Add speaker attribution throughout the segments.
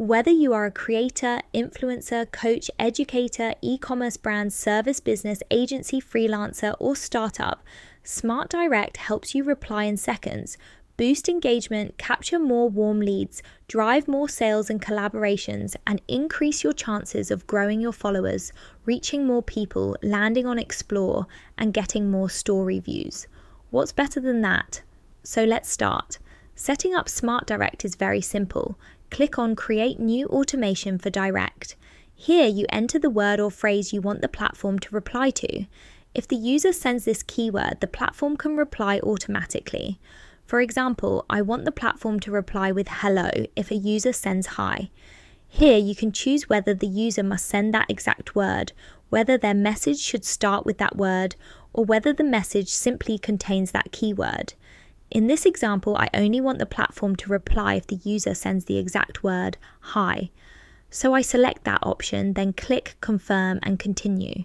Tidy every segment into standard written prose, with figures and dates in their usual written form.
Speaker 1: Whether you are a creator, influencer, coach, educator, e-commerce brand, service business, agency, freelancer, or startup, Smart Direct helps you reply in seconds, boost engagement, capture more warm leads, drive more sales and collaborations, and increase your chances of growing your followers, reaching more people, landing on Explore, and getting more story views. What's better than that? So let's start. Setting up Smart Direct is very simple. Click on Create New Automation for Direct. Here you enter the word or phrase you want the platform to reply to. If the user sends this keyword, the platform can reply automatically. For example, I want the platform to reply with hello if a user sends hi. Here you can choose whether the user must send that exact word, whether their message should start with that word, or whether the message simply contains that keyword. In this example, I only want the platform to reply if the user sends the exact word, hi. So I select that option, then click Confirm and Continue.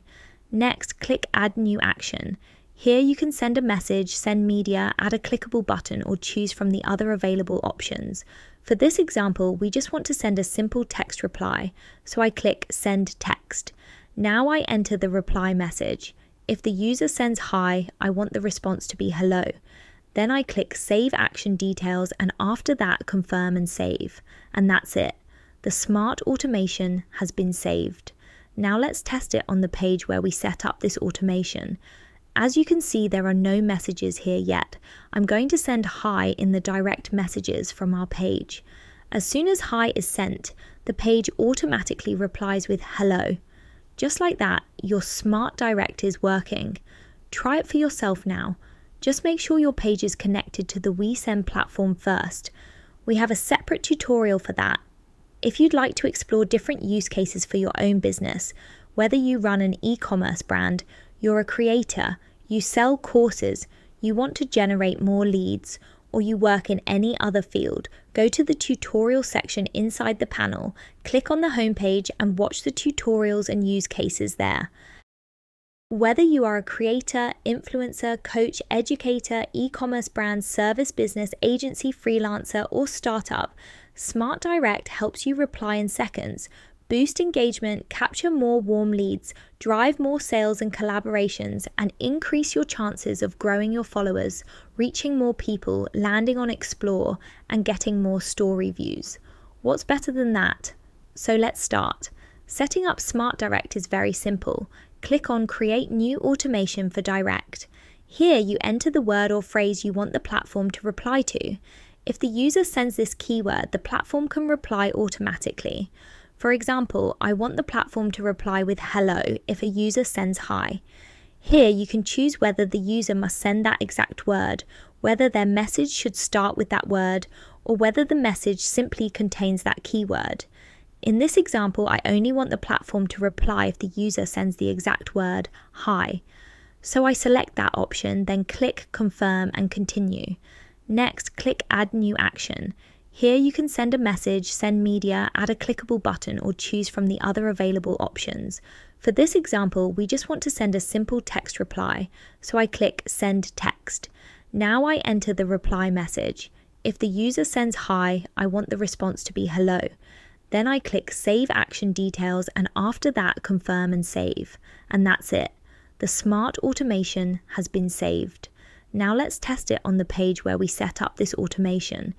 Speaker 1: Next, click Add New Action. Here you can send a message, send media, add a clickable button, or choose from the other available options. For this example, we just want to send a simple text reply, so I click Send Text. Now I enter the reply message. If the user sends hi, I want the response to be hello. Then I click Save Action Details, and after that confirm and save. And that's it. The smart automation has been saved. Now let's test it on the page where we set up this automation. As you can see, there are no messages here yet. I'm going to send hi in the direct messages from our page. As soon as hi is sent, the page automatically replies with hello. Just like that, your Smart Direct is working. Try it for yourself now. Just make sure your page is connected to the WeSend platform first. We have a separate tutorial for that. If you'd like to explore different use cases for your own business, whether you run an e-commerce brand, you're a creator, you sell courses, you want to generate more leads, or you work in any other field, go to the tutorial section inside the panel, click on the homepage and watch the tutorials and use cases there. Whether you are a creator, influencer, coach, educator, e-commerce brand, service business, agency, freelancer, or startup, Smart Direct helps you reply in seconds, boost engagement, capture more warm leads, drive more sales and collaborations, and increase your chances of growing your followers, reaching more people, landing on Explore, and getting more story views. What's better than that? So let's start. Setting up Smart Direct is very simple. Click on Create New Automation for Direct. Here you enter the word or phrase you want the platform to reply to. If the user sends this keyword, the platform can reply automatically. For example, I want the platform to reply with hello if a user sends hi. Here you can choose whether the user must send that exact word, whether their message should start with that word, or whether the message simply contains that keyword. In this example, I only want the platform to reply if the user sends the exact word, hi. So I select that option, then click Confirm and Continue. Next, click Add New Action. Here you can send a message, send media, add a clickable button, or choose from the other available options. For this example, we just want to send a simple text reply, so I click Send Text. Now I enter the reply message. If the user sends hi, I want the response to be hello. Then I click Save Action Details, and after that confirm and save. And that's it. The smart automation has been saved. Now let's test it on the page where we set up this automation.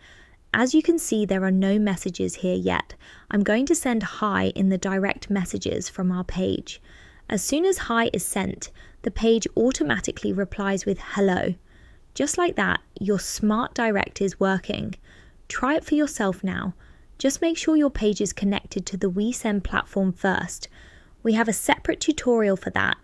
Speaker 1: As you can see, there are no messages here yet. I'm going to send hi in the direct messages from our page. As soon as hi is sent, the page automatically replies with hello. Just like that, your Smart Direct is working. Try it for yourself now. Just make sure your page is connected to the WeSend platform first. We have a separate tutorial for that.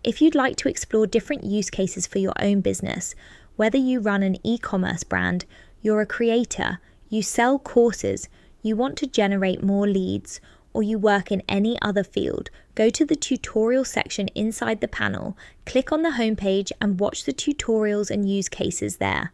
Speaker 1: If you'd like to explore different use cases for your own business, whether you run an e-commerce brand, you're a creator, you sell courses, you want to generate more leads, or you work in any other field, go to the tutorial section inside the panel, click on the homepage and watch the tutorials and use cases there.